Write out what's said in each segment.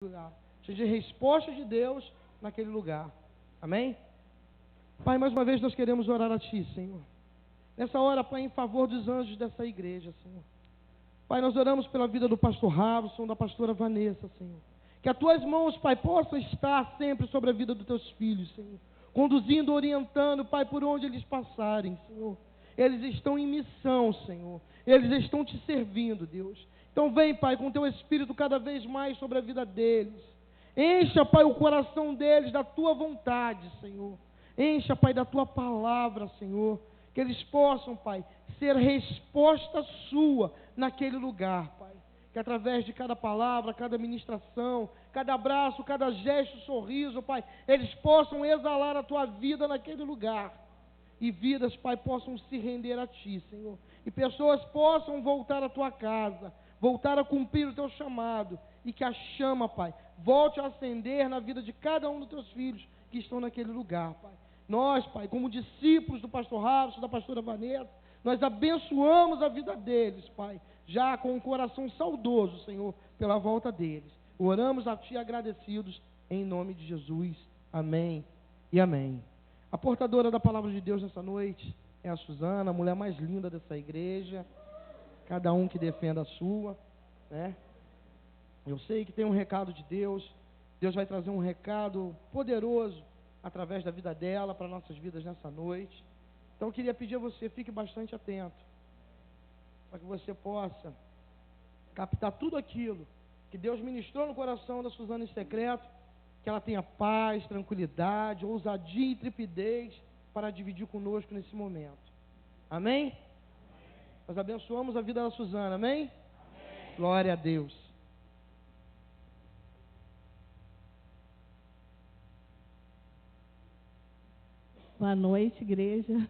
lugar. Seja resposta de Deus naquele lugar. Amém? Pai, mais uma vez nós queremos orar a Ti, Senhor. Nessa hora, Pai, em favor dos anjos dessa igreja, Senhor. Pai, nós oramos pela vida do pastor Robson, da pastora Vanessa, Senhor. Que as Tuas mãos, Pai, possam estar sempre sobre a vida dos Teus filhos, Senhor. Conduzindo, orientando, Pai, por onde eles passarem, Senhor. Eles estão em missão, Senhor. Eles estão Te servindo, Deus. Então vem, Pai, com Teu Espírito cada vez mais sobre a vida deles. Encha, Pai, o coração deles da Tua vontade, Senhor. Encha, Pai, da Tua palavra, Senhor. Que eles possam, Pai, ser resposta Sua naquele lugar, Pai. Que através de cada palavra, cada ministração, cada abraço, cada gesto, sorriso, Pai, eles possam exalar a Tua vida naquele lugar. E vidas, Pai, possam se render a Ti, Senhor. E pessoas possam voltar à Tua casa, voltar a cumprir o Teu chamado. E que a chama, Pai, volte a acender na vida de cada um dos Teus filhos que estão naquele lugar, Pai. Nós, Pai, como discípulos do pastor Robson, da pastora Vanessa, nós abençoamos a vida deles, Pai, já com um coração saudoso, Senhor, pela volta deles. Oramos a Ti agradecidos, em nome de Jesus. Amém e amém. A portadora da palavra de Deus nessa noite é a Suzana, a mulher mais linda dessa igreja. Cada um que defenda a sua, né? Eu sei que tem um recado de Deus. Deus vai trazer um recado poderoso através da vida dela para nossas vidas nessa noite. Então eu queria pedir a você, fique bastante atento, para que você possa captar tudo aquilo que Deus ministrou no coração da Suzana em secreto, que ela tenha paz, tranquilidade, ousadia e intrepidez para dividir conosco nesse momento. Amém? Nós abençoamos a vida da Suzana, amém? Amém. Glória a Deus. Boa noite, igreja.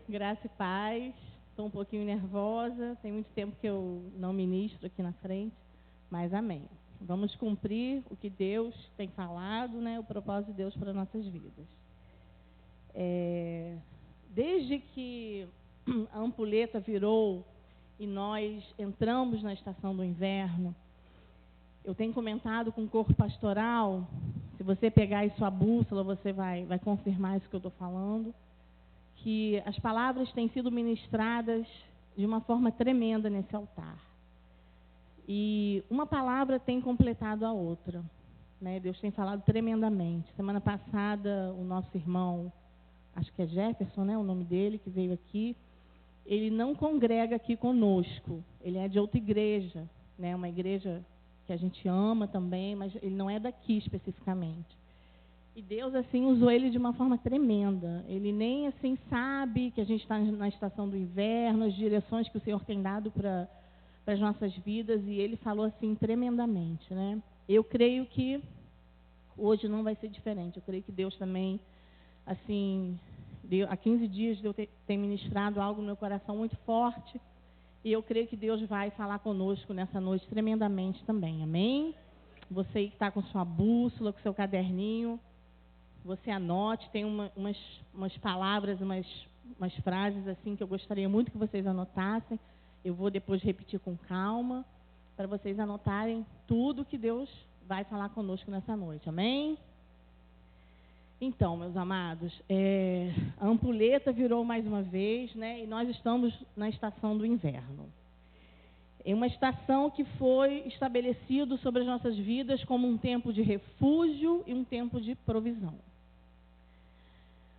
Graça e paz. Estou um pouquinho nervosa. Tem muito tempo que eu não ministro aqui na frente, mas amém. Vamos cumprir o que Deus tem falado, né? O propósito de Deus para nossas vidas. Desde que a ampulheta virou e nós entramos na estação do inverno, eu tenho comentado com o corpo pastoral. Se você pegar aí sua bússola, você vai confirmar isso que eu estou falando, que as palavras têm sido ministradas de uma forma tremenda nesse altar. E uma palavra tem completado a outra, né? Deus tem falado tremendamente. Semana passada, o nosso irmão, acho que é Jefferson, né, o nome dele, que veio aqui, ele não congrega aqui conosco. Ele é de outra igreja, né, uma igreja que a gente ama também, mas ele não é daqui especificamente. E Deus, assim, usou ele de uma forma tremenda. Ele nem, assim, sabe que a gente está na estação do inverno, as direções que o Senhor tem dado para as nossas vidas, e ele falou, assim, tremendamente, né? Eu creio que hoje não vai ser diferente. Eu creio que Deus também, assim, há 15 dias Deus tem ministrado algo no meu coração muito forte, e eu creio que Deus vai falar conosco nessa noite tremendamente também, amém? Você que está com sua bússola, com seu caderninho, você anote, tem umas palavras, umas frases assim que eu gostaria muito que vocês anotassem. Eu vou depois repetir com calma, para vocês anotarem tudo que Deus vai falar conosco nessa noite, amém? Então, meus amados, a ampulheta virou mais uma vez, né? E nós estamos na estação do inverno. É uma estação que foi estabelecido sobre as nossas vidas como um tempo de refúgio e um tempo de provisão.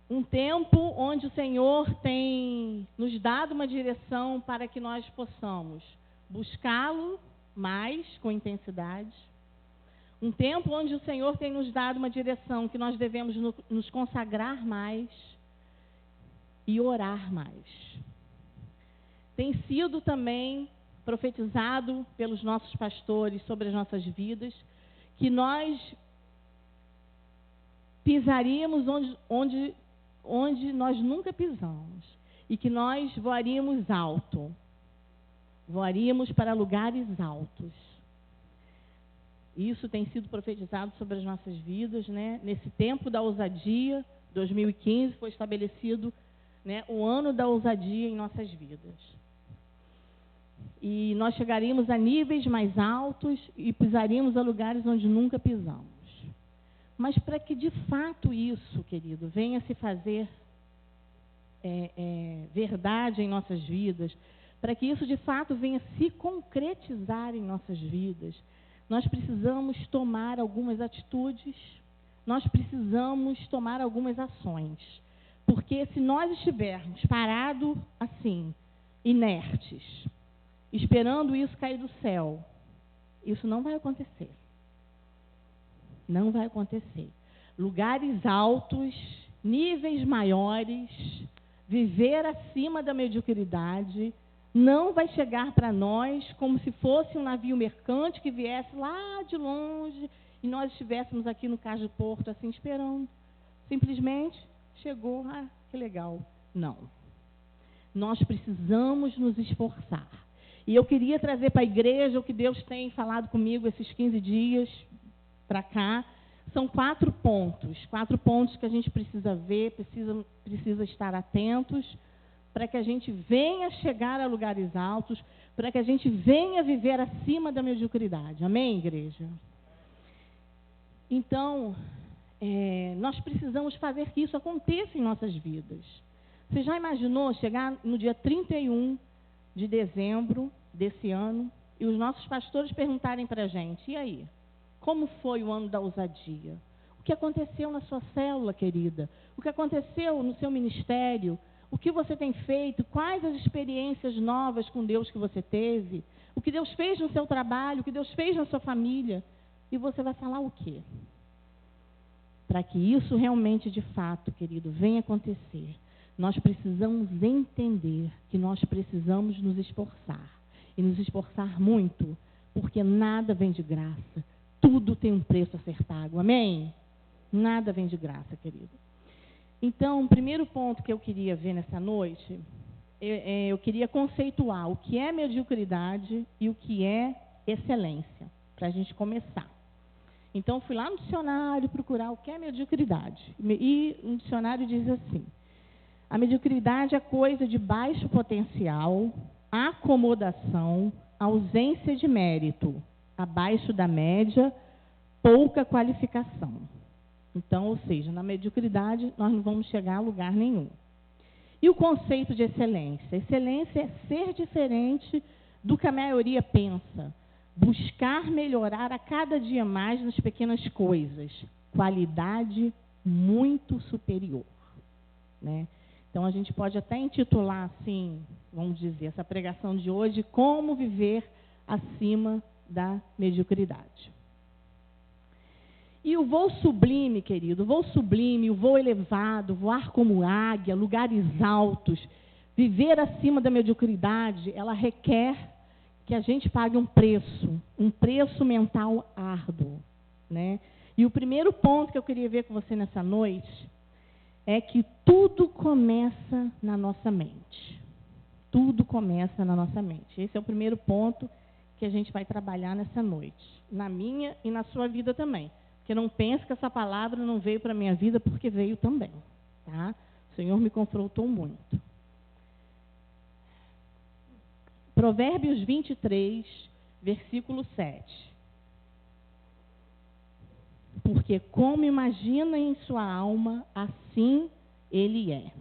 Um tempo onde o Senhor tem nos dado uma direção para que nós possamos buscá-lo mais com intensidade. Um tempo onde o Senhor tem nos dado uma direção que nós devemos nos consagrar mais e orar mais. Tem sido também profetizado pelos nossos pastores sobre as nossas vidas, que nós pisaríamos onde nós nunca pisamos, e que nós voaríamos alto, voaríamos para lugares altos. Isso tem sido profetizado sobre as nossas vidas, né? Nesse tempo da ousadia, 2015 foi estabelecido, né, o ano da ousadia em nossas vidas. e nós chegaríamos a níveis mais altos e pisaríamos a lugares onde nunca pisamos. Mas para que de fato isso, querido, venha se fazer verdade em nossas vidas, para que isso de fato venha se concretizar em nossas vidas, nós precisamos tomar algumas atitudes, nós precisamos tomar algumas ações. Porque se nós estivermos parados assim, inertes, esperando isso cair do céu, isso não vai acontecer. Não vai acontecer. Lugares altos, níveis maiores, viver acima da mediocridade, não vai chegar para nós como se fosse um navio mercante que viesse lá de longe e nós estivéssemos aqui no cais de porto, assim, esperando. Simplesmente chegou, que legal. Não. Nós precisamos nos esforçar. E eu queria trazer para a igreja o que Deus tem falado comigo esses 15 dias para cá. São 4 pontos. 4 pontos que a gente precisa ver, precisa estar atentos, para que a gente venha chegar a lugares altos, para que a gente venha viver acima da mediocridade. Amém, igreja? Então, nós precisamos fazer que isso aconteça em nossas vidas. Você já imaginou chegar no dia 31 de dezembro desse ano e os nossos pastores perguntarem para a gente, e aí, como foi o ano da ousadia? O que aconteceu na sua célula, querida? O que aconteceu no seu ministério? O que você tem feito? Quais as experiências novas com Deus que você teve? O que Deus fez no seu trabalho? O que Deus fez na sua família? E você vai falar o quê? Para que isso realmente, de fato, querido, venha acontecer, nós precisamos entender que nós precisamos nos esforçar. E nos esforçar muito, porque nada vem de graça. Tudo tem um preço a ser pago. Amém? Nada vem de graça, querido. Então, o primeiro ponto que eu queria ver nessa noite, eu queria conceituar o que é mediocridade e o que é excelência, para a gente começar. Então, fui lá no dicionário procurar o que é mediocridade. E o dicionário diz assim: a mediocridade é coisa de baixo potencial, acomodação, ausência de mérito, abaixo da média, pouca qualificação. Então, ou seja, na mediocridade nós não vamos chegar a lugar nenhum. E o conceito de excelência? Excelência é ser diferente do que a maioria pensa. Buscar melhorar a cada dia mais nas pequenas coisas. Qualidade muito superior. Né? Então, a gente pode até intitular assim, vamos dizer, essa pregação de hoje, como viver acima da mediocridade. E o voo sublime, querido, o voo sublime, o voo elevado, voar como águia, lugares altos, viver acima da mediocridade, ela requer que a gente pague um preço mental árduo, né? E o primeiro ponto que eu queria ver com você nessa noite é que tudo começa na nossa mente. Tudo começa na nossa mente. Esse é o primeiro ponto que a gente vai trabalhar nessa noite, na minha e na sua vida também. Porque não pense que essa palavra não veio para a minha vida, porque veio também. Tá? O Senhor me confrontou muito. Provérbios 23, versículo 7. Porque como imagina em sua alma, assim ele é.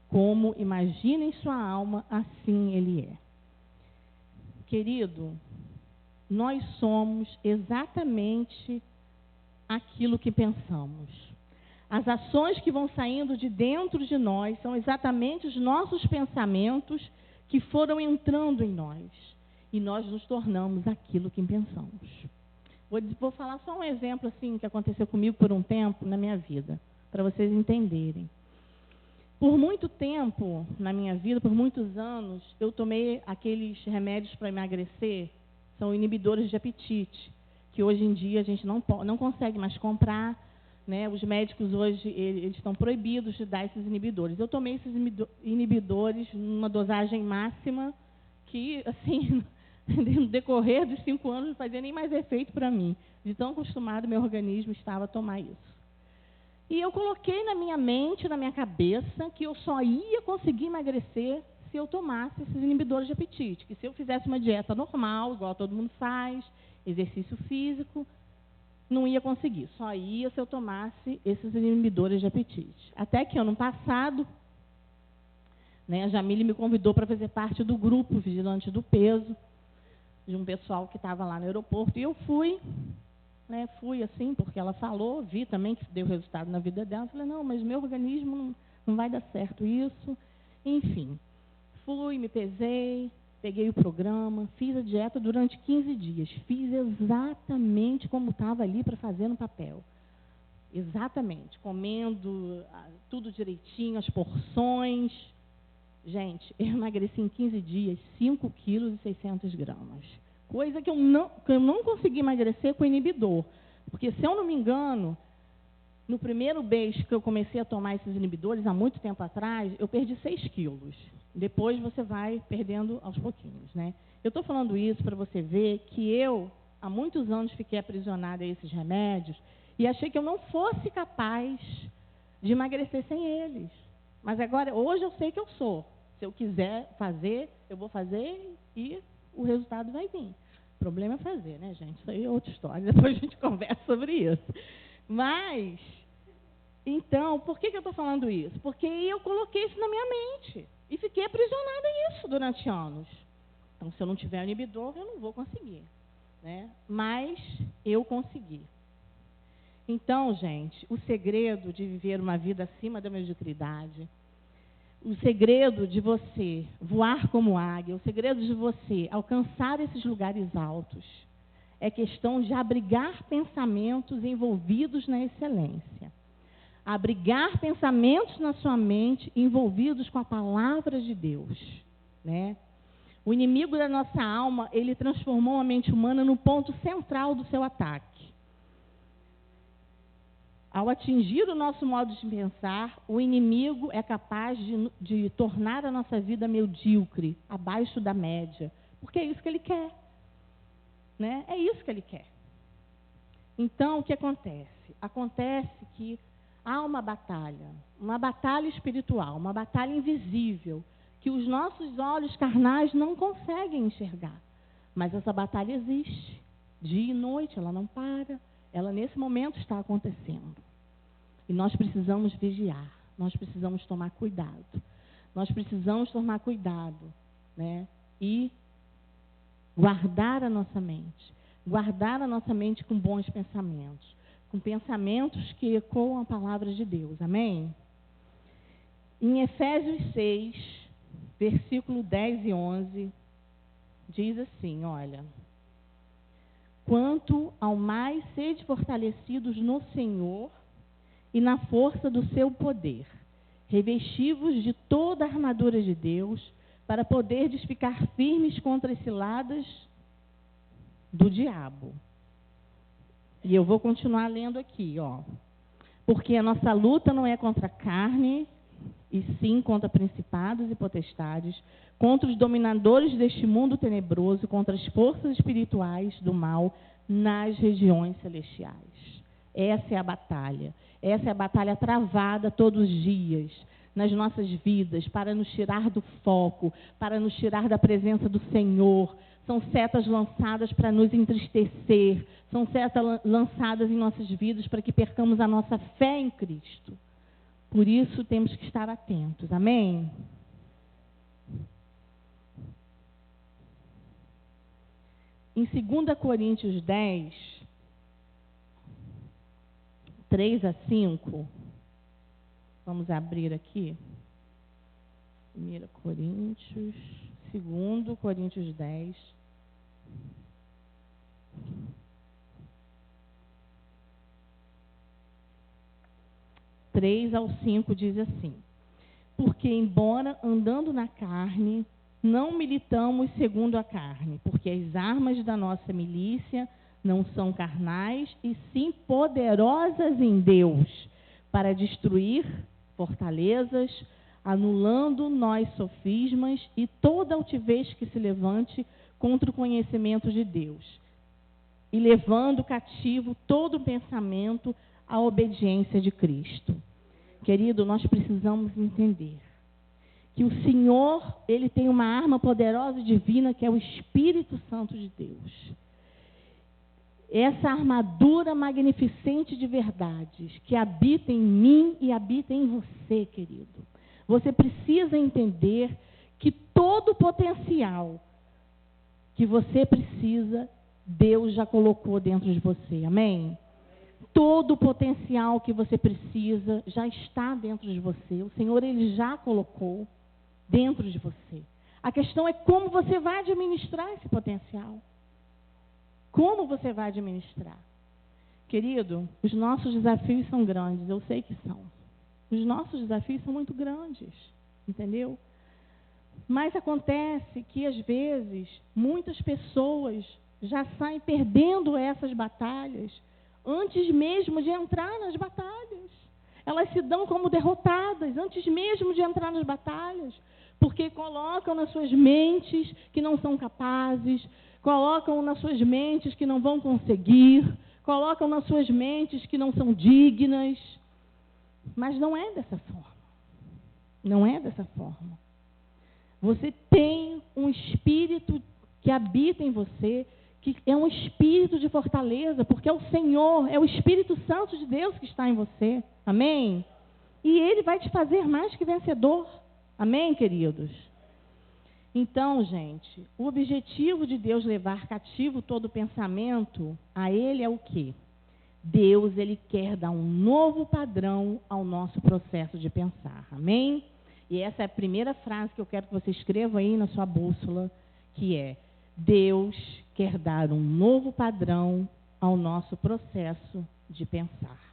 Como imagina em sua alma, assim ele é. Querido, nós somos exatamente aquilo que pensamos. As ações que vão saindo de dentro de nós são exatamente os nossos pensamentos que foram entrando em nós. E nós nos tornamos aquilo que pensamos. Vou falar só um exemplo assim que aconteceu comigo por um tempo na minha vida, para vocês entenderem. Por muito tempo na minha vida, por muitos anos, eu tomei aqueles remédios para emagrecer, são inibidores de apetite, que hoje em dia a gente não consegue mais comprar, né? Os médicos hoje eles estão proibidos de dar esses inibidores. Eu tomei esses inibidores numa dosagem máxima que, assim, no decorrer dos 5 anos não fazia nem mais efeito para mim, de tão acostumado meu organismo estava a tomar isso. E eu coloquei na minha mente, na minha cabeça, que eu só ia conseguir emagrecer se se eu tomasse esses inibidores de apetite, que se eu fizesse uma dieta normal, igual todo mundo faz, exercício físico, não ia conseguir, só ia se eu tomasse esses inibidores de apetite. Até que ano passado, né, a Jamile me convidou para fazer parte do grupo Vigilante do Peso, de um pessoal que estava lá no aeroporto, e eu fui, né, fui assim, porque ela falou, vi também que deu resultado na vida dela, falei, não, mas meu organismo não vai dar certo isso. Enfim, fui, me pesei, peguei o programa, fiz a dieta durante 15 dias, fiz exatamente como estava ali para fazer no papel. Exatamente, comendo tudo direitinho, as porções. Gente, eu emagreci em 15 dias 5 quilos e 600 gramas. Coisa que eu não consegui emagrecer com inibidor. Porque, se eu não me engano, no primeiro mês que eu comecei a tomar esses inibidores, há muito tempo atrás, eu perdi 6 quilos. Depois você vai perdendo aos pouquinhos, né? Eu estou falando isso para você ver que eu, há muitos anos, fiquei aprisionada a esses remédios e achei que eu não fosse capaz de emagrecer sem eles. Mas agora, hoje eu sei que eu sou. Se eu quiser fazer, eu vou fazer e o resultado vai vir. O problema é fazer, né, gente? Isso aí é outra história. Depois a gente conversa sobre isso. Mas, então, por que eu estou falando isso? Porque eu coloquei isso na minha mente e fiquei aprisionada nisso durante anos. Então, se eu não tiver inibidor, eu não vou conseguir, né? Mas eu consegui. Então, gente, o segredo de viver uma vida acima da mediocridade, o segredo de você voar como águia, o segredo de você alcançar esses lugares altos, é questão de abrigar pensamentos envolvidos na excelência. Abrigar pensamentos na sua mente envolvidos com a palavra de Deus, né? O inimigo da nossa alma, ele transformou a mente humana no ponto central do seu ataque. Ao atingir o nosso modo de pensar, o inimigo é capaz de tornar a nossa vida medíocre, abaixo da média, porque é isso que ele quer, né? É isso que ele quer. Então, o que acontece? Acontece que há uma batalha espiritual, uma batalha invisível, que os nossos olhos carnais não conseguem enxergar. Mas essa batalha existe, dia e noite, ela não para, ela nesse momento está acontecendo. E nós precisamos vigiar, nós precisamos tomar cuidado. Nós precisamos tomar cuidado, né? E guardar a nossa mente com bons pensamentos, com pensamentos que ecoam a palavra de Deus, amém? Em Efésios 6, versículo 10 e 11, diz assim, olha: quanto ao mais sede fortalecidos no Senhor e na força do seu poder, revestivos de toda a armadura de Deus, para poderdes ficar firmes contra as ciladas do diabo. E eu vou continuar lendo aqui, ó. Porque a nossa luta não é contra a carne, e sim contra principados e potestades, contra os dominadores deste mundo tenebroso, contra as forças espirituais do mal nas regiões celestiais. Essa é a batalha. Essa é a batalha travada todos os dias nas nossas vidas, para nos tirar do foco, para nos tirar da presença do Senhor. São setas lançadas para nos entristecer, são setas lançadas em nossas vidas para que percamos a nossa fé em Cristo. Por isso temos que estar atentos, amém? Em 2 Coríntios 10, 3 a 5, vamos abrir aqui. 1 Coríntios, 2 Coríntios 10. Três ao 5 diz assim: porque, embora andando na carne, não militamos segundo a carne, porque as armas da nossa milícia não são carnais, e sim poderosas em Deus, para destruir fortalezas, anulando nós sofismas e toda altivez que se levante contra o conhecimento de Deus, e levando cativo todo pensamento à obediência de Cristo. Querido, nós precisamos entender que o Senhor, Ele tem uma arma poderosa e divina, que é o Espírito Santo de Deus. Essa armadura magnificente de verdades, que habita em mim e habita em você, querido. Você precisa entender que todo o potencial que você precisa, Deus já colocou dentro de você. Amém? Todo o potencial que você precisa já está dentro de você. O Senhor, Ele já colocou dentro de você. A questão é como você vai administrar esse potencial. Como você vai administrar? Querido, os nossos desafios são grandes, eu sei que são. Os nossos desafios são muito grandes, entendeu? Mas acontece que, às vezes, muitas pessoas já saem perdendo essas batalhas antes mesmo de entrar nas batalhas. Elas se dão como derrotadas antes mesmo de entrar nas batalhas, porque colocam nas suas mentes que não são capazes, colocam nas suas mentes que não vão conseguir, colocam nas suas mentes que não são dignas. Mas não é dessa forma. Não é dessa forma. Você tem um espírito que habita em você, que é um espírito de fortaleza, porque é o Senhor, é o Espírito Santo de Deus que está em você. Amém? E Ele vai te fazer mais que vencedor. Amém, queridos? Então, gente, o objetivo de Deus levar cativo todo pensamento a Ele é o quê? Deus, Ele quer dar um novo padrão ao nosso processo de pensar. Amém? E essa é a primeira frase que eu quero que você escreva aí na sua bússola, que é: Deus quer dar um novo padrão ao nosso processo de pensar.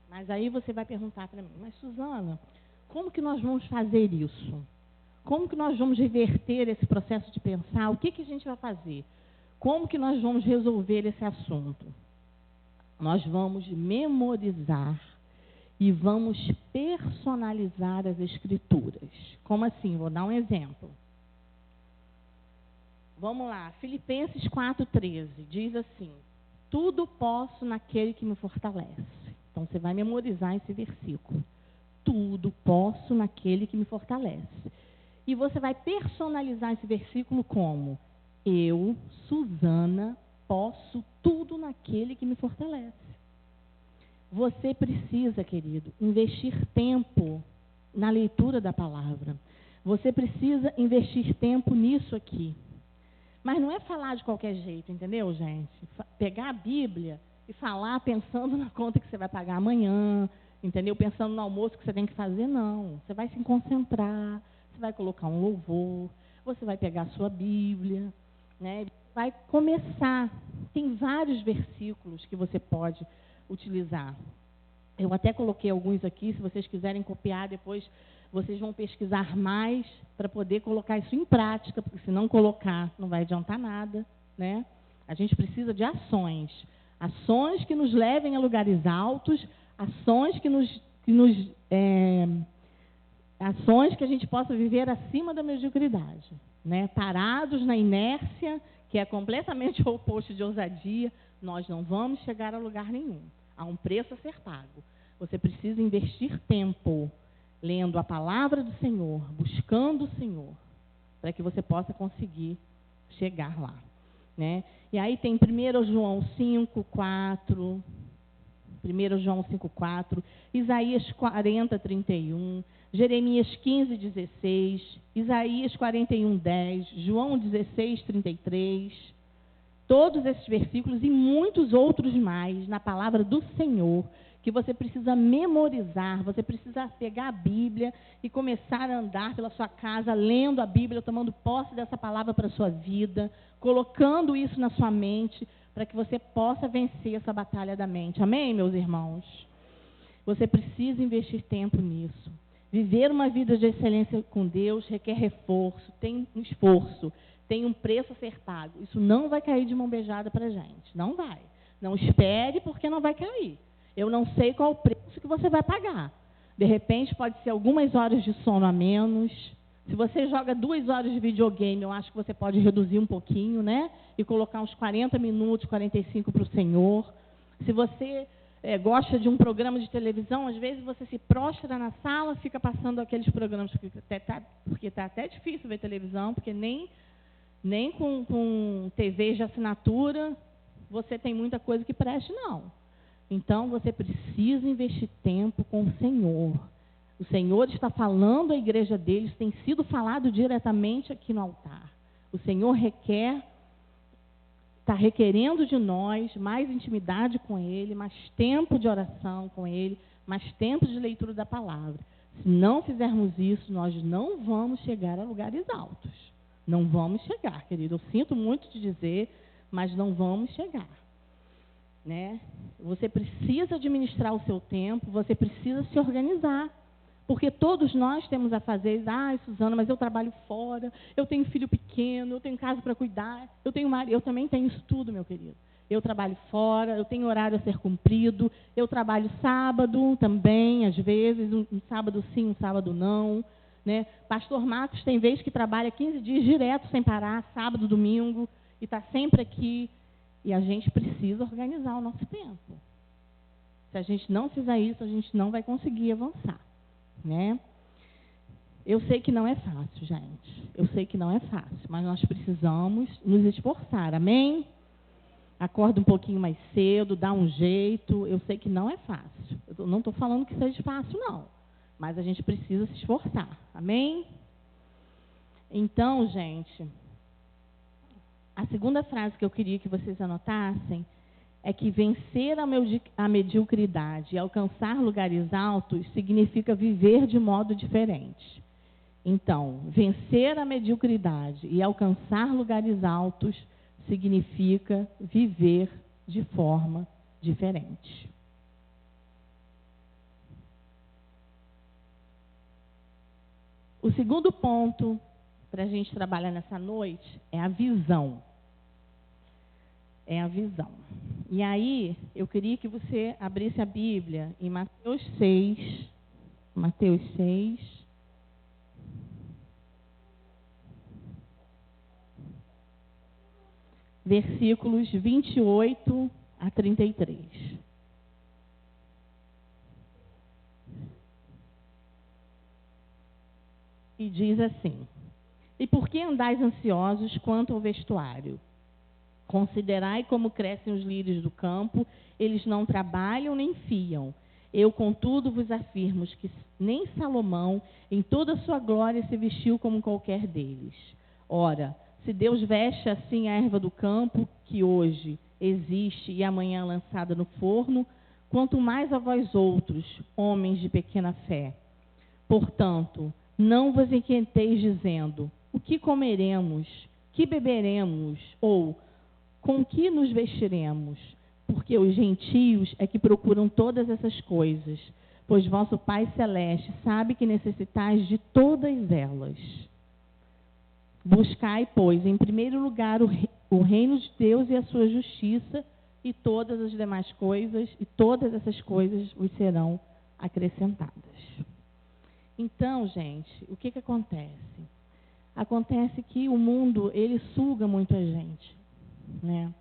Mas aí você vai perguntar para mim: mas Suzana, como que nós vamos fazer isso? Como que nós vamos reverter esse processo de pensar? O que que a gente vai fazer? Como que nós vamos resolver esse assunto? Nós vamos memorizar e vamos personalizar as Escrituras. Como assim? Vou dar um exemplo. Vamos lá, Filipenses 4,13 diz assim: tudo posso naquele que me fortalece. Então você vai memorizar esse versículo. Tudo posso naquele que me fortalece. E você vai personalizar esse versículo como: eu, Suzana, posso tudo naquele que me fortalece. Você precisa, querido, investir tempo na leitura da palavra. Você precisa investir tempo nisso aqui. Mas não é falar de qualquer jeito, entendeu, gente? Pegar a Bíblia e falar pensando na conta que você vai pagar amanhã, entendeu? Pensando no almoço que você tem que fazer, não. Você vai se concentrar, você vai colocar um louvor, você vai pegar a sua Bíblia, né? Vai começar. Tem vários versículos que você pode utilizar. Eu até coloquei alguns aqui, se vocês quiserem copiar depois, vocês vão pesquisar mais para poder colocar isso em prática, porque se não colocar, não vai adiantar nada, né? A gente precisa de ações. Ações que nos levem a lugares altos, ações ações que a gente possa viver acima da mediocridade, né? Parados na inércia, que é completamente o oposto de ousadia, nós não vamos chegar a lugar nenhum. Há um preço a ser pago. Você precisa investir tempo lendo a palavra do Senhor, buscando o Senhor, para que você possa conseguir chegar lá, né? E aí tem 1 João 5:4, 1 João 5:4, Isaías 40:31, Jeremias 15:16, Isaías 41:10, João 16:33, todos esses versículos e muitos outros mais na palavra do Senhor, que você precisa memorizar, você precisa pegar a Bíblia e começar a andar pela sua casa, lendo a Bíblia, tomando posse dessa palavra para a sua vida, colocando isso na sua mente, para que você possa vencer essa batalha da mente. Amém, meus irmãos? Você precisa investir tempo nisso. Viver uma vida de excelência com Deus requer reforço, tem um esforço, tem um preço a ser pago. Isso não vai cair de mão beijada para a gente, não vai. Não espere, porque não vai cair. Eu não sei qual o preço que você vai pagar. De repente, pode ser algumas horas de sono a menos, Se você joga 2 horas de videogame, eu acho que você pode reduzir um pouquinho, né? E colocar uns 40 minutos, 45 para o Senhor. Se você gosta de um programa de televisão, às vezes você se prostra na sala, fica passando aqueles programas, porque está até difícil ver televisão, porque nem com TV de assinatura você tem muita coisa que preste, não. Então, você precisa investir tempo com o Senhor. O Senhor está falando à igreja deles, tem sido falado diretamente aqui no altar. O Senhor está requerendo de nós mais intimidade com Ele, mais tempo de oração com Ele, mais tempo de leitura da palavra. Se não fizermos isso, nós não vamos chegar a lugares altos. Não vamos chegar, querido. Eu sinto muito te dizer, mas não vamos chegar. Né? Você precisa administrar o seu tempo, você precisa se organizar. Porque todos nós temos a fazer, Suzana, mas eu trabalho fora, eu tenho filho pequeno, eu tenho casa para cuidar, eu tenho marido, eu também tenho isso tudo, meu querido. Eu trabalho fora, eu tenho horário a ser cumprido, eu trabalho sábado também, às vezes, um sábado sim, um sábado não. Né? Pastor Marcos tem vezes que trabalha 15 dias direto, sem parar, sábado, domingo, e está sempre aqui. E a gente precisa organizar o nosso tempo. Se a gente não fizer isso, a gente não vai conseguir avançar. Né? Eu sei que não é fácil, gente. Eu sei que não é fácil, mas nós precisamos nos esforçar, amém? Acorda um pouquinho mais cedo, dá um jeito. Eu sei que não é fácil. Eu não estou falando que seja fácil, não. Mas a gente precisa se esforçar, amém? Então, gente, a segunda frase que eu queria que vocês anotassem é que vencer a mediocridade e alcançar lugares altos significa viver de modo diferente. Então, vencer a mediocridade e alcançar lugares altos significa viver de forma diferente. O segundo ponto para a gente trabalhar nessa noite é a visão. É a visão. E aí, eu queria que você abrisse a Bíblia em Mateus 6. Mateus 6. Versículos 28 a 33. E diz assim: E por que andais ansiosos quanto ao vestuário? Considerai como crescem os lírios do campo, eles não trabalham nem fiam. Eu, contudo, vos afirmo que nem Salomão, em toda a sua glória, se vestiu como qualquer deles. Ora, se Deus veste assim a erva do campo, que hoje existe e amanhã é lançada no forno, quanto mais a vós outros, homens de pequena fé. Portanto, não vos inquieteis dizendo, o que comeremos, que beberemos, ou com que nos vestiremos? Porque os gentios é que procuram todas essas coisas, pois vosso Pai Celeste sabe que necessitais de todas elas. Buscai, pois, em primeiro lugar o reino de Deus e a sua justiça, e todas as demais coisas, e todas essas coisas vos serão acrescentadas. Então, gente, o que acontece? Acontece que o mundo, ele suga muito a gente. Né?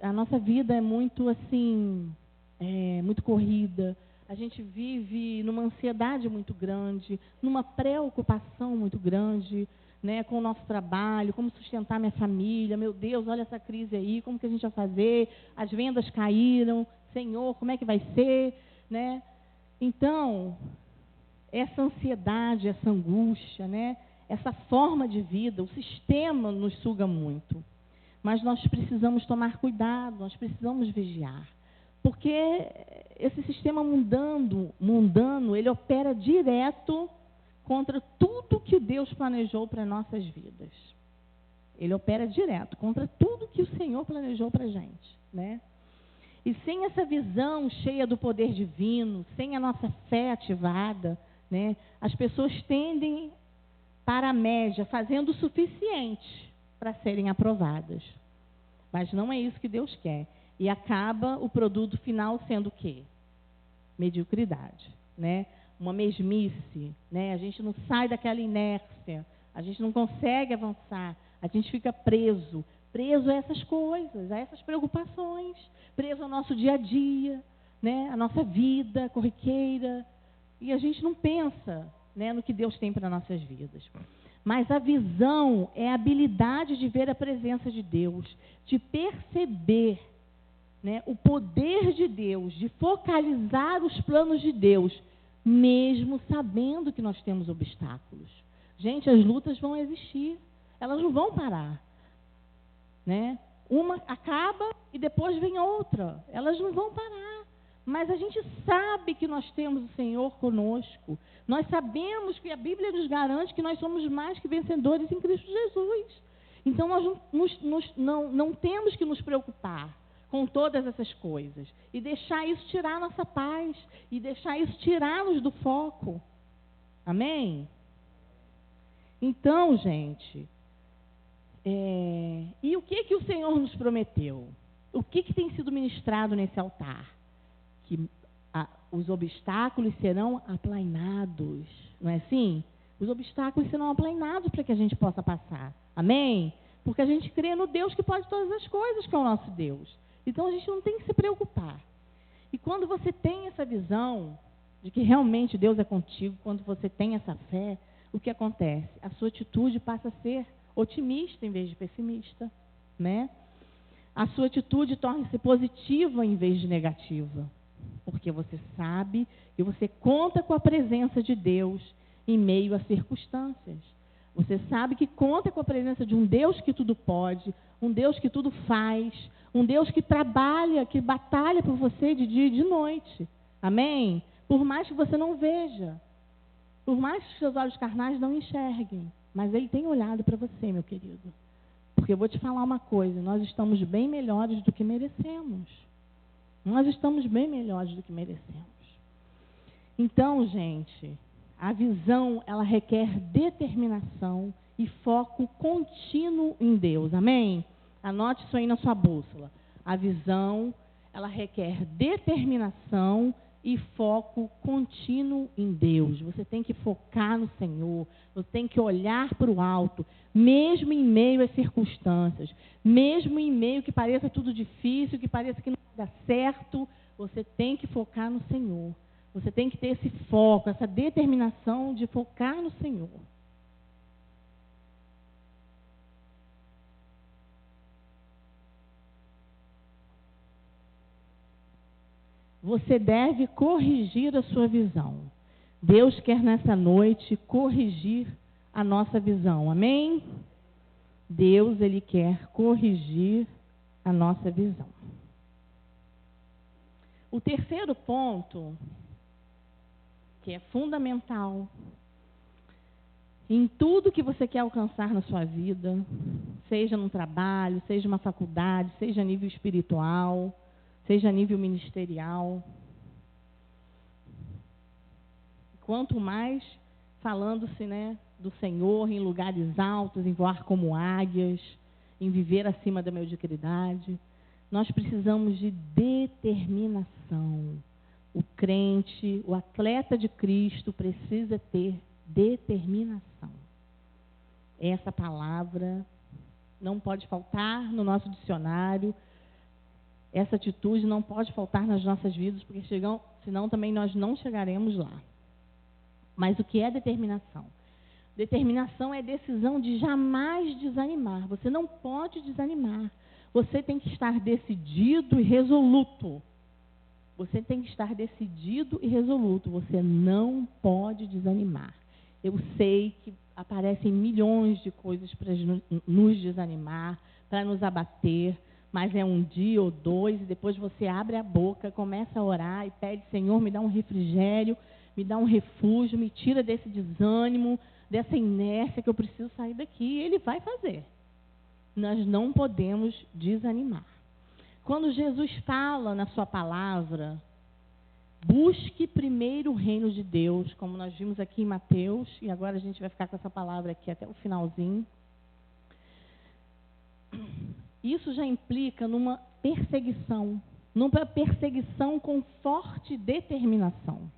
A nossa vida é muito assim, muito corrida. A gente vive numa ansiedade muito grande, numa preocupação muito grande, né, com o nosso trabalho, como sustentar minha família. Meu Deus, olha essa crise aí, como que a gente vai fazer? As vendas caíram, Senhor, como é que vai ser? Né? Então, essa ansiedade, essa angústia, né, essa forma de vida, o sistema nos suga muito. Mas nós precisamos tomar cuidado, nós precisamos vigiar. Porque esse sistema mundano, ele opera direto contra tudo que Deus planejou para nossas vidas. Ele opera direto contra tudo que o Senhor planejou para a gente. Né? E sem essa visão cheia do poder divino, sem a nossa fé ativada, né, as pessoas tendem para a média, fazendo o suficiente para serem aprovadas. Mas não é isso que Deus quer. E acaba o produto final sendo o quê? Mediocridade. Né? uma mesmice, né? A gente não sai daquela inércia, a gente não consegue avançar, a gente fica preso a essas coisas, a essas preocupações, preso ao nosso dia a dia, né? A nossa vida corriqueira, e a gente não pensa, né, no que Deus tem para nossas vidas. Mas a visão é a habilidade de ver a presença de Deus, de perceber, né, o poder de Deus, de focalizar os planos de Deus, mesmo sabendo que nós temos obstáculos. Gente, as lutas vão existir, elas não vão parar, né? Uma acaba e depois vem outra, elas não vão parar. Mas a gente sabe que nós temos o Senhor conosco. Nós sabemos que a Bíblia nos garante que nós somos mais que vencedores em Cristo Jesus. Então, nós não temos que nos preocupar com todas essas coisas e deixar isso tirar a nossa paz e deixar isso tirá-los do foco. Amém? Então, gente, e o que o Senhor nos prometeu? O que tem sido ministrado nesse altar? Que os obstáculos serão aplainados, não é assim? Os obstáculos serão aplainados para que a gente possa passar. Amém? Porque a gente crê no Deus que pode todas as coisas, que é o nosso Deus. Então, a gente não tem que se preocupar. E quando você tem essa visão de que realmente Deus é contigo, quando você tem essa fé, o que acontece? A sua atitude passa a ser otimista em vez de pessimista, né? A sua atitude torna-se positiva em vez de negativa. Porque você sabe e você conta com a presença de Deus em meio às circunstâncias. Você sabe que conta com a presença de um Deus que tudo pode, um Deus que tudo faz, um Deus que trabalha, que batalha por você de dia e de noite. Amém? Por mais que você não veja, por mais que seus olhos carnais não enxerguem, mas Ele tem olhado para você, meu querido. Porque eu vou te falar uma coisa, nós estamos bem melhores do que merecemos. Nós estamos bem melhores do que merecemos. Então, gente, a visão, ela requer determinação e foco contínuo em Deus. Amém? Anote isso aí na sua bússola. A visão, ela requer determinação e foco contínuo em Deus. Você tem que focar no Senhor, você tem que olhar para o alto, mesmo em meio às circunstâncias, mesmo em meio que pareça tudo difícil, que pareça que não vai dar certo, você tem que focar no Senhor. Você tem que ter esse foco, essa determinação de focar no Senhor. Você deve corrigir a sua visão. Deus quer nessa noite corrigir a nossa visão. Amém? Deus, Ele quer corrigir a nossa visão. O terceiro ponto, que é fundamental, em tudo que você quer alcançar na sua vida, seja no trabalho, seja uma faculdade, seja a nível espiritual, seja a nível ministerial. Quanto mais falando-se, né, do Senhor em lugares altos, em voar como águias, em viver acima da mediocridade, nós precisamos de determinação. O crente, o atleta de Cristo precisa ter determinação. Essa palavra não pode faltar no nosso dicionário. Essa atitude não pode faltar nas nossas vidas, porque senão também nós não chegaremos lá. Mas o que é determinação? Determinação é decisão de jamais desanimar. Você não pode desanimar. Você tem que estar decidido e resoluto. Você tem que estar decidido e resoluto. Você não pode desanimar. Eu sei que aparecem milhões de coisas para nos desanimar, para nos abater, mas é um dia ou dois, e depois você abre a boca, começa a orar e pede: Senhor, me dá um refrigério, me dá um refúgio, me tira desse desânimo, dessa inércia que eu preciso sair daqui. E Ele vai fazer. Nós não podemos desanimar. Quando Jesus fala na sua palavra, busque primeiro o reino de Deus, como nós vimos aqui em Mateus, e agora a gente vai ficar com essa palavra aqui até o finalzinho. Isso já implica numa perseguição com forte determinação.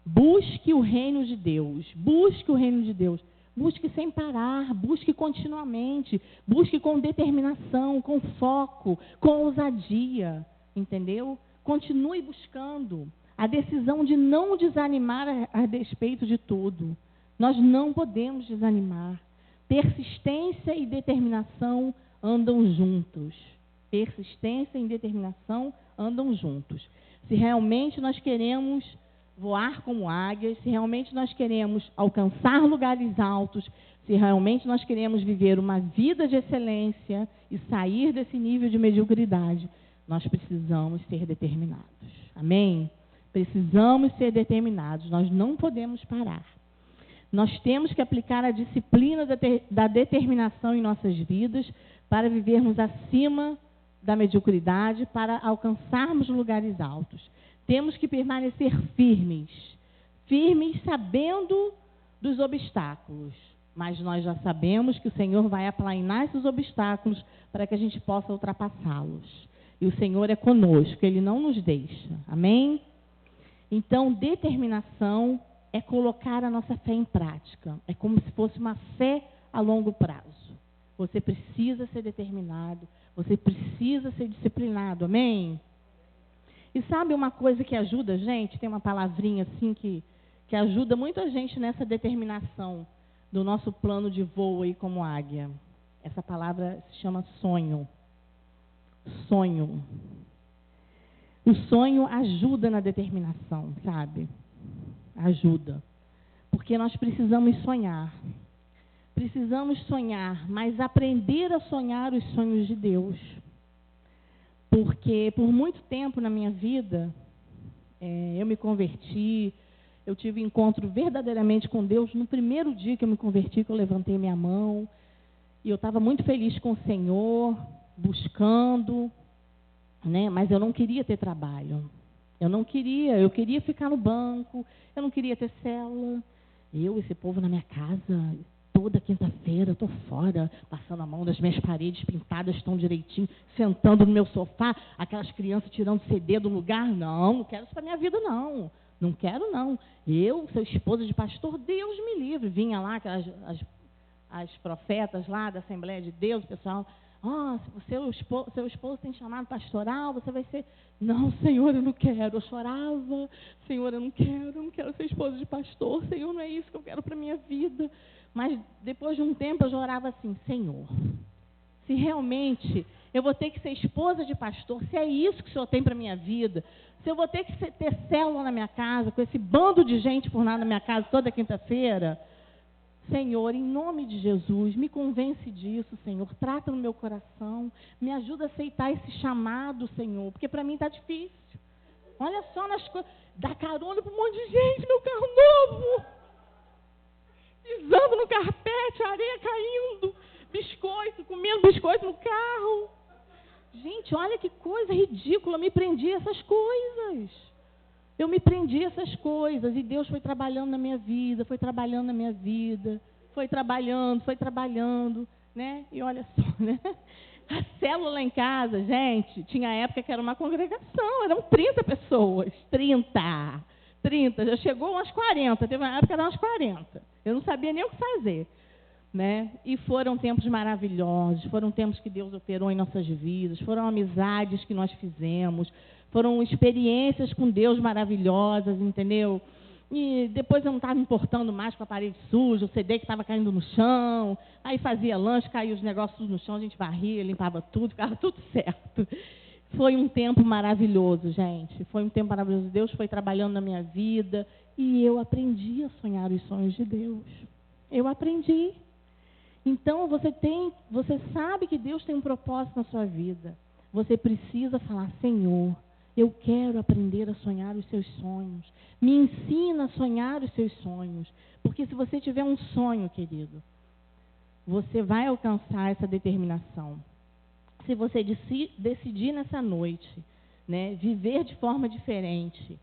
Busque o reino de Deus. Busque o reino de Deus. Busque sem parar, busque continuamente, busque com determinação, com foco, com ousadia, entendeu? Continue buscando a decisão de não desanimar a despeito de tudo. Nós não podemos desanimar. Persistência e determinação andam juntos. Persistência e determinação andam juntos. Se realmente nós queremos voar como águias, se realmente nós queremos alcançar lugares altos, se realmente nós queremos viver uma vida de excelência e sair desse nível de mediocridade, nós precisamos ser determinados. Amém? Precisamos ser determinados, nós não podemos parar. Nós temos que aplicar a disciplina da determinação em nossas vidas para vivermos acima da mediocridade, para alcançarmos lugares altos. Temos que permanecer firmes, firmes sabendo dos obstáculos, mas nós já sabemos que o Senhor vai aplainar esses obstáculos para que a gente possa ultrapassá-los. E o Senhor é conosco, Ele não nos deixa. Amém? Então, determinação é colocar a nossa fé em prática. É como se fosse uma fé a longo prazo. Você precisa ser determinado, você precisa ser disciplinado. Amém? E sabe uma coisa que ajuda a gente? Tem uma palavrinha assim que ajuda muito a gente nessa determinação do nosso plano de voo aí como águia. Essa palavra se chama sonho. Sonho. O sonho ajuda na determinação, sabe? Ajuda. Porque nós precisamos sonhar. Precisamos sonhar, mas aprender a sonhar os sonhos de Deus. Porque por muito tempo na minha vida, eu me converti, eu tive encontro verdadeiramente com Deus no primeiro dia que eu me converti, que eu levantei minha mão. E eu estava muito feliz com o Senhor, buscando, né? Mas eu não queria ter trabalho. Eu queria ficar no banco, eu não queria ter célula. Esse povo na minha casa, toda quinta-feira, eu estou fora, passando a mão das minhas paredes pintadas tão direitinho, sentando no meu sofá, aquelas crianças tirando CD do lugar. Não quero isso para minha vida, não. Não quero, não. Eu, seu esposo de pastor, Deus me livre. Vinha lá, as profetas lá da Assembleia de Deus, o pessoal... se seu esposo tem chamado pastoral, você vai ser... Não, Senhor, eu não quero. Eu chorava. Senhor, eu não quero ser esposa de pastor. Senhor, não é isso que eu quero para a minha vida. Mas depois de um tempo eu já orava assim, Senhor, se realmente eu vou ter que ser esposa de pastor, se é isso que o Senhor tem para a minha vida, se eu vou ter que ter célula na minha casa, com esse bando de gente por nada na minha casa toda quinta-feira... Senhor, em nome de Jesus, me convence disso, Senhor. Trata no meu coração. Me ajuda a aceitar esse chamado, Senhor. Porque para mim está difícil. Olha só nas coisas. Dá carona para um monte de gente, meu carro novo. Pisando no carpete, areia caindo. Biscoito, comendo biscoito no carro. Gente, olha que coisa ridícula. Eu me prendi a essas coisas. Eu me prendi a essas coisas e Deus foi trabalhando na minha vida, foi trabalhando, né? E olha só, né? A célula lá em casa, gente, tinha época que era uma congregação, eram 30 pessoas, 30, já chegou umas 40, teve uma época que eram umas 40, eu não sabia nem o que fazer, né? E foram tempos maravilhosos, foram tempos que Deus operou em nossas vidas, foram amizades que nós fizemos, foram experiências com Deus maravilhosas, entendeu? E depois eu não estava me importando mais com a parede suja, o CD que estava caindo no chão, aí fazia lanche, caía os negócios no chão, a gente varria, limpava tudo, ficava tudo certo. Foi um tempo maravilhoso, gente. Foi um tempo maravilhoso. Deus foi trabalhando na minha vida e eu aprendi a sonhar os sonhos de Deus. Eu aprendi. Então, você sabe que Deus tem um propósito na sua vida. Você precisa falar, Senhor, eu quero aprender a sonhar os seus sonhos. Me ensina a sonhar os seus sonhos. Porque se você tiver um sonho, querido, você vai alcançar essa determinação. Se você decidir nessa noite, né, viver de forma diferente,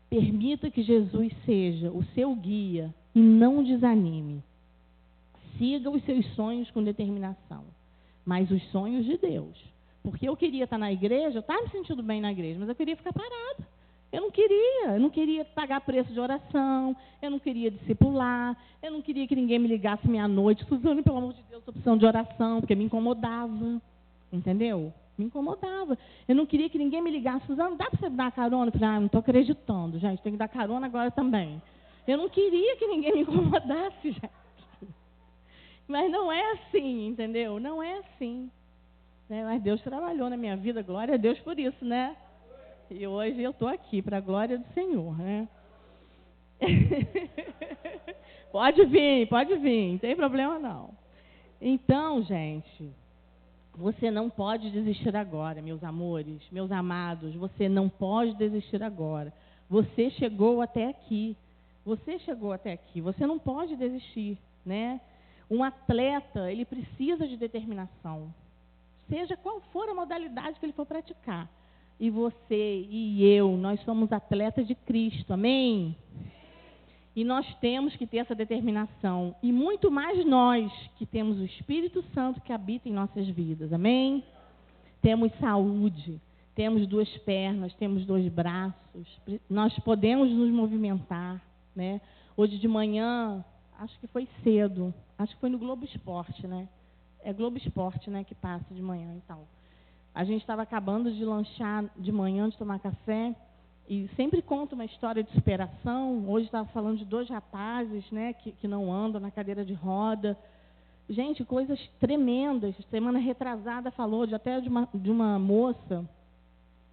permita que Jesus seja o seu guia e não desanime. Siga os seus sonhos com determinação, mas os sonhos de Deus. Porque eu queria estar na igreja, eu estava me sentindo bem na igreja, mas eu queria ficar parada. Eu não queria pagar preço de oração, eu não queria discipular, eu não queria que ninguém me ligasse meia-noite, Suzane, pelo amor de Deus, estou precisando de oração, porque me incomodava, entendeu? Me incomodava. Eu não queria que ninguém me ligasse, Suzane, dá para você dar carona? Eu falei, não estou acreditando, gente, tem que dar carona agora também. Eu não queria que ninguém me incomodasse, gente. Mas não é assim, entendeu? Não é assim. Né? Mas Deus trabalhou na minha vida, glória a Deus por isso, né? E hoje eu estou aqui, para a glória do Senhor, né? Pode vir, não tem problema não. Então, gente, você não pode desistir agora, meus amores, meus amados, você não pode desistir agora. Você chegou até aqui, você não pode desistir, né? Um atleta, ele precisa de determinação, seja qual for a modalidade que ele for praticar. E você e eu, nós somos atletas de Cristo, amém? E nós temos que ter essa determinação. E muito mais nós, que temos o Espírito Santo que habita em nossas vidas, amém? Temos saúde, temos 2 pernas, temos 2 braços. Nós podemos nos movimentar, né? Hoje de manhã, acho que foi cedo, acho que foi no Globo Esporte, né? É Globo Esporte, né, que passa de manhã e tal. A gente estava acabando de lanchar de manhã, de tomar café, e sempre conta uma história de superação. Hoje estava falando de 2 rapazes, né, que não andam na cadeira de roda. Gente, coisas tremendas. Semana retrasada falou até de uma moça,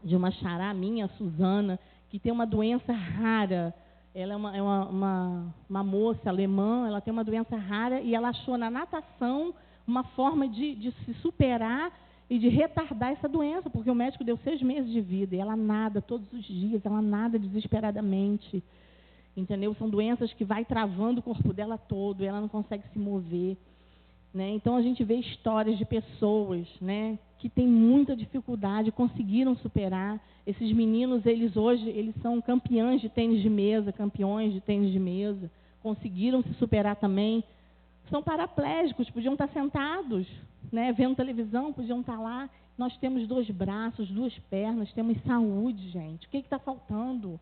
de uma xará minha, a Suzana, que tem uma doença rara. Ela é uma moça alemã, ela tem uma doença rara e ela achou na natação uma forma de se superar e de retardar essa doença, porque o médico deu 6 meses de vida e ela nada todos os dias, ela nada desesperadamente, entendeu? São doenças que vai travando o corpo dela todo, e ela não consegue se mover, né? Então a gente vê histórias de pessoas, né, que têm muita dificuldade, conseguiram superar. Esses meninos, hoje eles são campeões de tênis de mesa, conseguiram se superar também. São paraplégicos, podiam estar sentados, né, vendo televisão, podiam estar lá. Nós temos 2 braços, 2 pernas, temos saúde, gente. O que está faltando?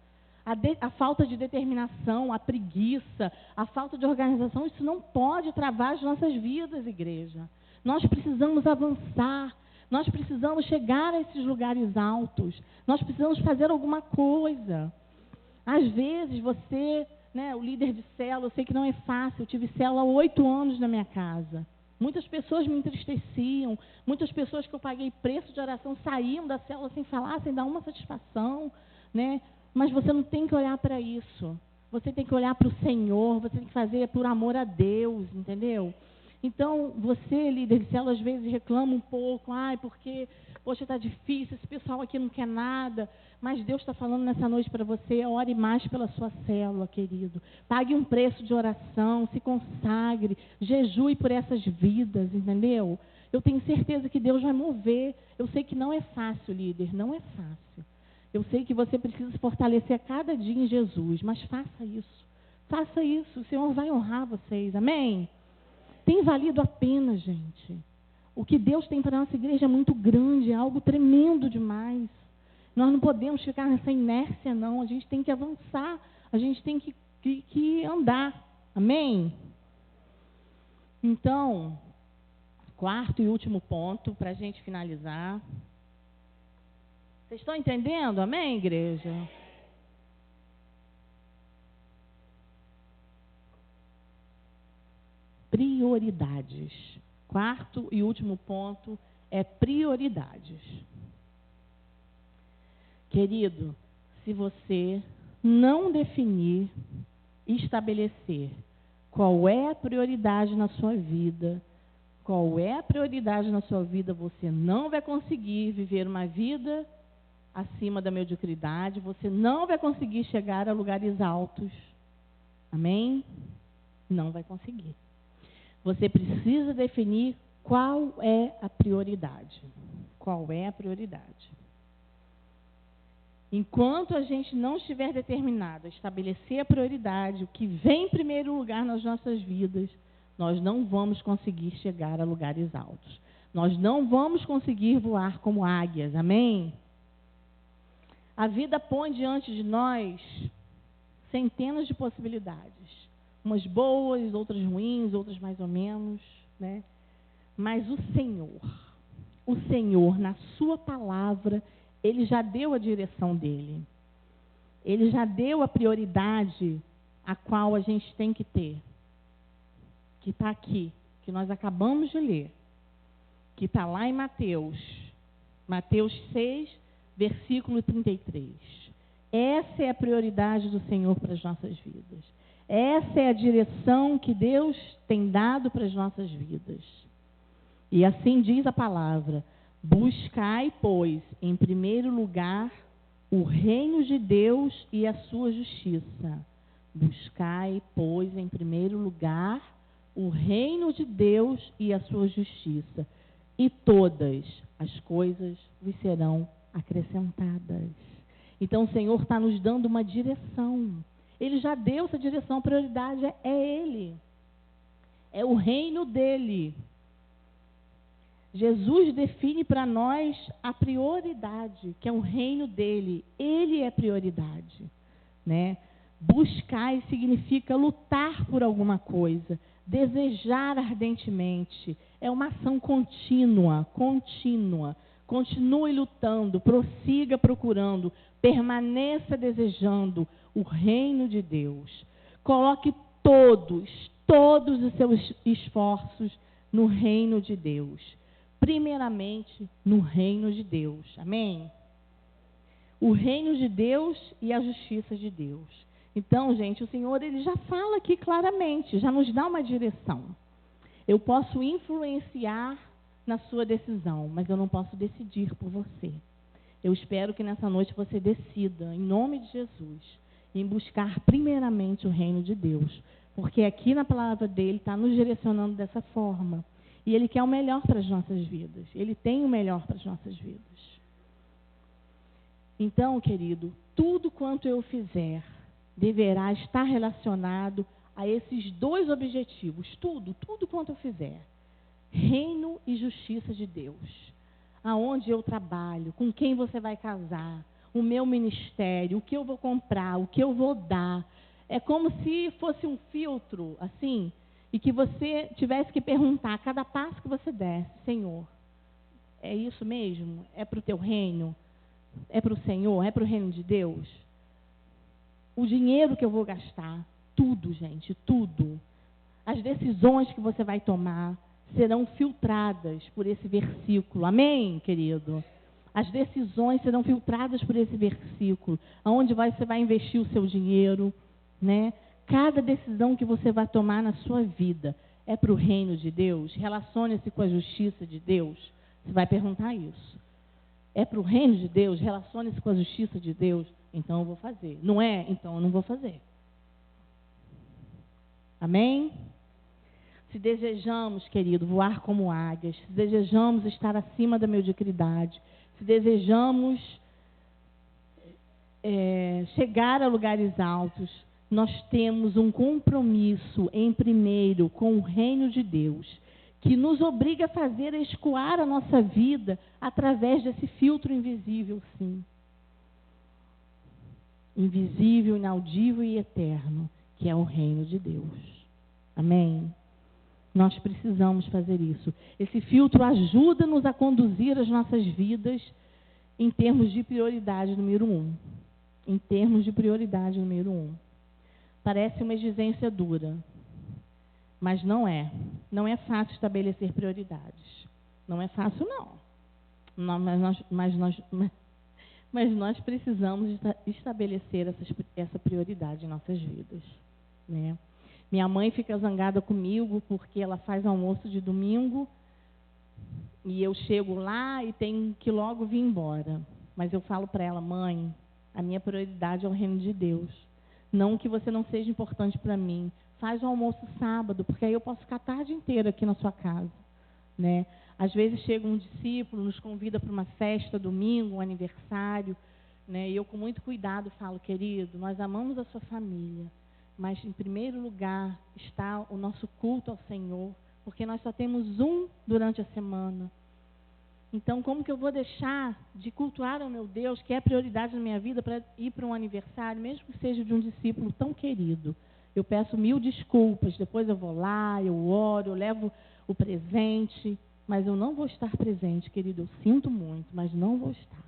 A falta de determinação, a preguiça, a falta de organização, isso não pode travar as nossas vidas, igreja. Nós precisamos avançar, nós precisamos chegar a esses lugares altos, nós precisamos fazer alguma coisa. Às vezes você... né, o líder de célula, eu sei que não é fácil, eu tive célula há 8 anos na minha casa. Muitas pessoas me entristeciam, muitas pessoas que eu paguei preço de oração saíam da célula sem falar, sem dar uma satisfação, né? Mas você não tem que olhar para isso. Você tem que olhar para o Senhor, você tem que fazer por amor a Deus, entendeu? Então, você, líder de célula, às vezes reclama um pouco, porque, poxa, está difícil, esse pessoal aqui não quer nada. Mas Deus está falando nessa noite para você, ore mais pela sua célula, querido. Pague um preço de oração, se consagre, jejue por essas vidas, entendeu? Eu tenho certeza que Deus vai mover. Eu sei que não é fácil, líder, não é fácil. Eu sei que você precisa se fortalecer a cada dia em Jesus, mas faça isso. Faça isso, o Senhor vai honrar vocês, amém? Tem valido a pena, gente. O que Deus tem para a nossa igreja é muito grande, é algo tremendo demais. Nós não podemos ficar nessa inércia, não. A gente tem que avançar, a gente tem que andar. Amém? Então, 4º e último ponto, para a gente finalizar. Vocês estão entendendo? Amém, igreja? Prioridades. 4º e último ponto é prioridades. Querido, se você não definir, estabelecer qual é a prioridade na sua vida, você não vai conseguir viver uma vida acima da mediocridade, você não vai conseguir chegar a lugares altos. Amém? Não vai conseguir. Você precisa definir qual é a prioridade. Qual é a prioridade? Enquanto a gente não estiver determinado a estabelecer a prioridade, o que vem em primeiro lugar nas nossas vidas, nós não vamos conseguir chegar a lugares altos. Nós não vamos conseguir voar como águias, amém? A vida põe diante de nós centenas de possibilidades. Umas boas, outras ruins, outras mais ou menos, né? Mas o Senhor, na sua palavra, Ele já deu a direção dele. Ele já deu a prioridade a qual a gente tem que ter. Que está aqui, que nós acabamos de ler. Que está lá em Mateus 6, versículo 33. Essa é a prioridade do Senhor para as nossas vidas. Essa é a direção que Deus tem dado para as nossas vidas. E assim diz a palavra: buscai, pois, em primeiro lugar, o reino de Deus e a sua justiça. Buscai, pois, em primeiro lugar, o reino de Deus e a sua justiça. E todas as coisas vos serão acrescentadas. Então o Senhor está nos dando uma direção. Ele já deu essa direção, a prioridade é Ele. É o reino dEle. Jesus define para nós a prioridade, que é o reino dEle. Ele é prioridade, né? Buscar significa lutar por alguma coisa, desejar ardentemente. É uma ação contínua. Continue lutando, prossiga procurando, permaneça desejando o reino de Deus. Coloque todos os seus esforços no reino de Deus. Primeiramente, no reino de Deus. Amém? O reino de Deus e a justiça de Deus. Então, gente, o Senhor, Ele já fala aqui claramente, já nos dá uma direção. Eu posso influenciar na sua decisão, mas eu não posso decidir por você. Eu espero que nessa noite você decida, em nome de Jesus, em buscar primeiramente o reino de Deus. Porque aqui na palavra dele está nos direcionando dessa forma. E Ele quer o melhor para as nossas vidas. Ele tem o melhor para as nossas vidas. Então, querido, tudo quanto eu fizer deverá estar relacionado a esses dois objetivos. Tudo quanto eu fizer. Reino e justiça de Deus. Aonde eu trabalho, com quem você vai casar, o meu ministério, o que eu vou comprar, o que eu vou dar. É como se fosse um filtro, assim, e que você tivesse que perguntar a cada passo que você desse: Senhor, é isso mesmo? É para o teu reino? É para o Senhor? É para o reino de Deus? O dinheiro que eu vou gastar, tudo, gente, tudo. As decisões que você vai tomar serão filtradas por esse versículo. Amém, querido? As decisões serão filtradas por esse versículo. Aonde você vai investir o seu dinheiro, né? Cada decisão que você vai tomar na sua vida é para o reino de Deus? Relacione-se com a justiça de Deus? Você vai perguntar isso. É para o reino de Deus? Relacione-se com a justiça de Deus? Então eu vou fazer. Não é? Então eu não vou fazer. Amém? Se desejamos, querido, voar como águias, se desejamos estar acima da mediocridade, se desejamos chegar a lugares altos, nós temos um compromisso, em primeiro, com o reino de Deus, que nos obriga a escoar a nossa vida através desse filtro invisível, sim. Invisível, inaudível e eterno, que é o reino de Deus. Amém? Nós precisamos fazer isso. Esse filtro ajuda-nos a conduzir as nossas vidas em termos de prioridade número 1. Em termos de prioridade número 1. Parece uma exigência dura, mas não é. Não é fácil estabelecer prioridades. Não é fácil, não. Mas nós precisamos estabelecer essa prioridade em nossas vidas, né? Minha mãe fica zangada comigo porque ela faz almoço de domingo e eu chego lá e tenho que logo vir embora. Mas eu falo para ela: mãe, a minha prioridade é o reino de Deus. Não que você não seja importante para mim. Faz o almoço sábado, porque aí eu posso ficar a tarde inteira aqui na sua casa, né? Às vezes chega um discípulo, nos convida para uma festa domingo, um aniversário, né? E eu com muito cuidado falo: querido, nós amamos a sua família, mas em primeiro lugar está o nosso culto ao Senhor, porque nós só temos um durante a semana. Então, como que eu vou deixar de cultuar o meu Deus, que é prioridade na minha vida, para ir para um aniversário, mesmo que seja de um discípulo tão querido? Eu peço 1000 desculpas, depois eu vou lá, eu oro, eu levo o presente, mas eu não vou estar presente, querido. Eu sinto muito, mas não vou estar.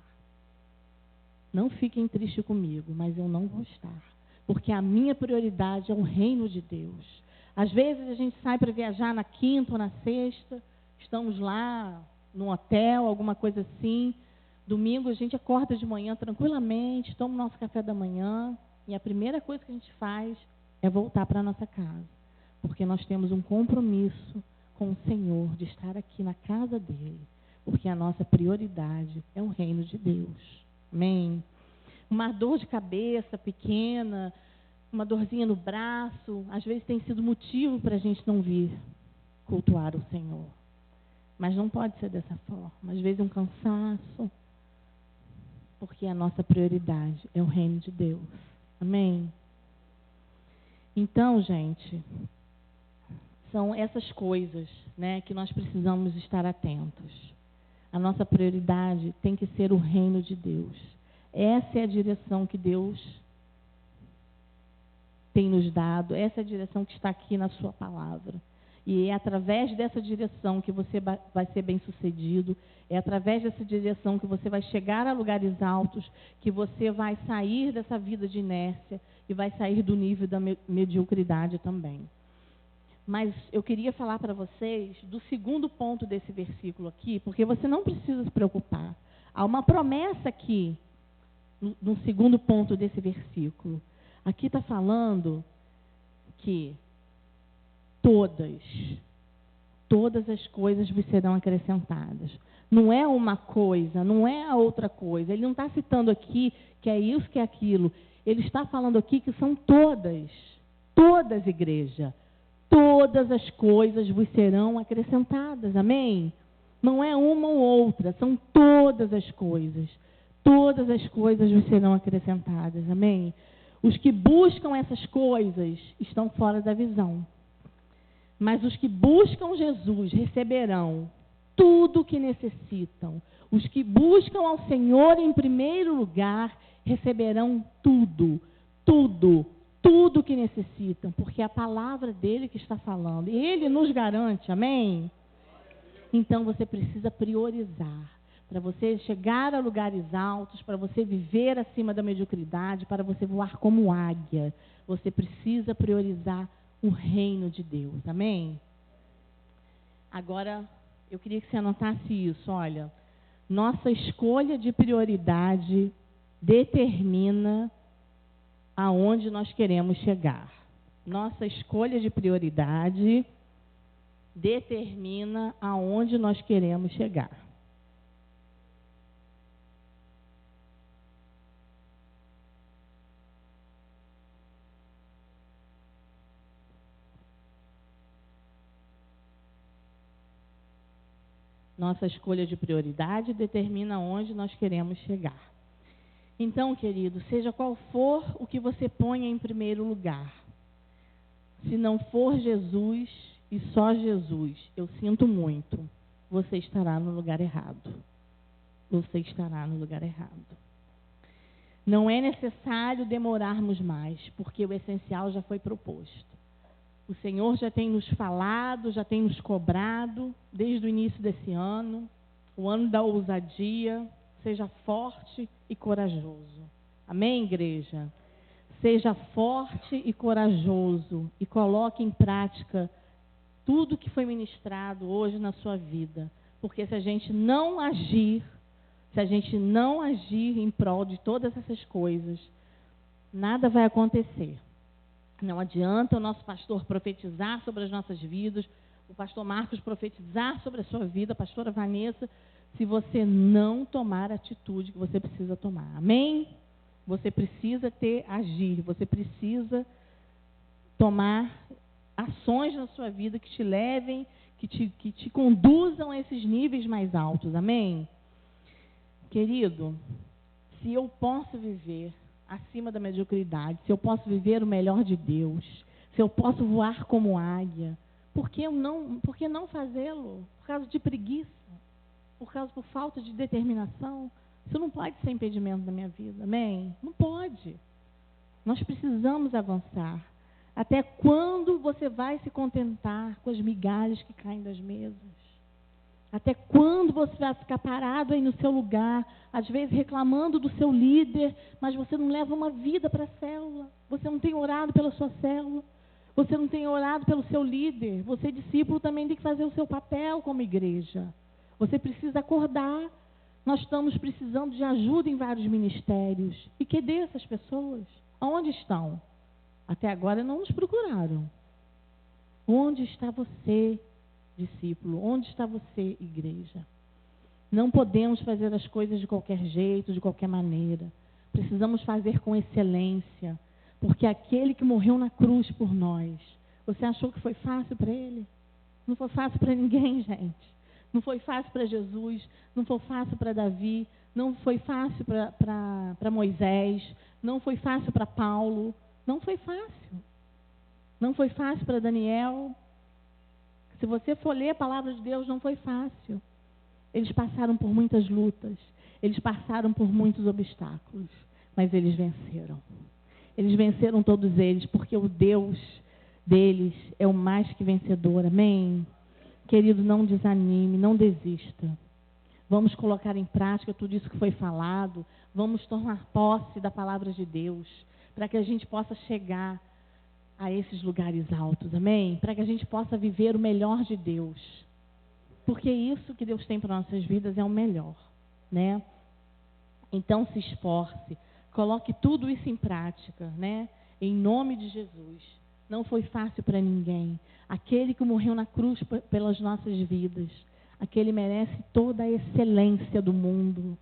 Não fiquem tristes comigo, mas eu não vou estar. Porque a minha prioridade é o reino de Deus. Às vezes a gente sai para viajar na quinta ou na sexta, estamos lá num hotel, alguma coisa assim. Domingo a gente acorda de manhã tranquilamente, toma o nosso café da manhã e a primeira coisa que a gente faz é voltar para a nossa casa. Porque nós temos um compromisso com o Senhor de estar aqui na casa dele. Porque a nossa prioridade é o reino de Deus. Amém? Uma dor de cabeça pequena, uma dorzinha no braço, às vezes tem sido motivo para a gente não vir cultuar o Senhor. Mas não pode ser dessa forma. Às vezes um cansaço, porque a nossa prioridade é o reino de Deus. Amém? Então, gente, são essas coisas, né, que nós precisamos estar atentos. A nossa prioridade tem que ser o reino de Deus. Essa é a direção que Deus tem nos dado, essa é a direção que está aqui na sua palavra. E é através dessa direção que você vai ser bem-sucedido, é através dessa direção que você vai chegar a lugares altos, que você vai sair dessa vida de inércia e vai sair do nível da mediocridade também. Mas eu queria falar para vocês do segundo ponto desse versículo aqui, porque você não precisa se preocupar. Há uma promessa aqui, no segundo ponto desse versículo. Aqui está falando que todas as coisas vos serão acrescentadas. Não é uma coisa, não é a outra coisa. Ele não está citando aqui que é isso, que é aquilo. Ele está falando aqui que são todas, igreja. Todas as coisas vos serão acrescentadas. Amém? Não é uma ou outra, são todas as coisas. Todas as coisas vos serão acrescentadas. Amém? Os que buscam essas coisas estão fora da visão. Mas os que buscam Jesus receberão tudo o que necessitam. Os que buscam ao Senhor em primeiro lugar receberão tudo o que necessitam, porque é a palavra dele que está falando. E ele nos garante, amém? Então você precisa priorizar. Para você chegar a lugares altos, para você viver acima da mediocridade, para você voar como águia, você precisa priorizar o reino de Deus. Amém? Agora, eu queria que você anotasse isso. Olha, nossa escolha de prioridade determina aonde nós queremos chegar. Nossa escolha de prioridade determina aonde nós queremos chegar. Nossa escolha de prioridade determina onde nós queremos chegar. Então, querido, seja qual for o que você ponha em primeiro lugar, se não for Jesus e só Jesus, eu sinto muito, você estará no lugar errado. Você estará no lugar errado. Não é necessário demorarmos mais, porque o essencial já foi proposto. O Senhor já tem nos falado, já tem nos cobrado, desde o início desse ano, o ano da ousadia. Seja forte e corajoso. Amém, igreja? Seja forte e corajoso e coloque em prática tudo que foi ministrado hoje na sua vida. Porque se a gente não agir em prol de todas essas coisas, nada vai acontecer. Não adianta o nosso pastor profetizar sobre as nossas vidas, o pastor Marcos profetizar sobre a sua vida, a pastora Vanessa, se você não tomar a atitude que você precisa tomar. Amém? Você precisa agir, você precisa tomar ações na sua vida que te levem, que te conduzam a esses níveis mais altos. Amém? Querido, se eu posso viver acima da mediocridade, se eu posso viver o melhor de Deus, se eu posso voar como águia, por que não fazê-lo? Por causa de preguiça. por falta de determinação, isso não pode ser impedimento da minha vida, amém? Não pode. Nós precisamos avançar. Até quando você vai se contentar com as migalhas que caem das mesas? Até quando você vai ficar parado aí no seu lugar, às vezes reclamando do seu líder, mas você não leva uma vida para a célula? Você não tem orado pela sua célula? Você não tem orado pelo seu líder? Você, discípulo, também tem que fazer o seu papel como igreja. Você precisa acordar. Nós estamos precisando de ajuda em vários ministérios. E cadê essas pessoas? Onde estão? Até agora não nos procuraram. Onde está você, discípulo? Onde está você, igreja? Não podemos fazer as coisas de qualquer jeito, de qualquer maneira. Precisamos fazer com excelência. Porque aquele que morreu na cruz por nós, você achou que foi fácil para ele? Não foi fácil para ninguém, gente. Não foi fácil para Jesus, não foi fácil para Davi, não foi fácil para Moisés, não foi fácil para Paulo, não foi fácil. Não foi fácil para Daniel. Se você for ler a palavra de Deus, não foi fácil. Eles passaram por muitas lutas, eles passaram por muitos obstáculos, mas eles venceram. Eles venceram todos eles, porque o Deus deles é o mais que vencedor. Amém? Querido, não desanime, não desista. Vamos colocar em prática tudo isso que foi falado. Vamos tomar posse da palavra de Deus, para que a gente possa chegar a esses lugares altos. Amém? Para que a gente possa viver o melhor de Deus. Porque isso que Deus tem para nossas vidas é o melhor, né? Então se esforce. Coloque tudo isso em prática, né? Em nome de Jesus. Não foi fácil para ninguém. Aquele que morreu na cruz pelas nossas vidas, aquele merece toda a excelência do mundo.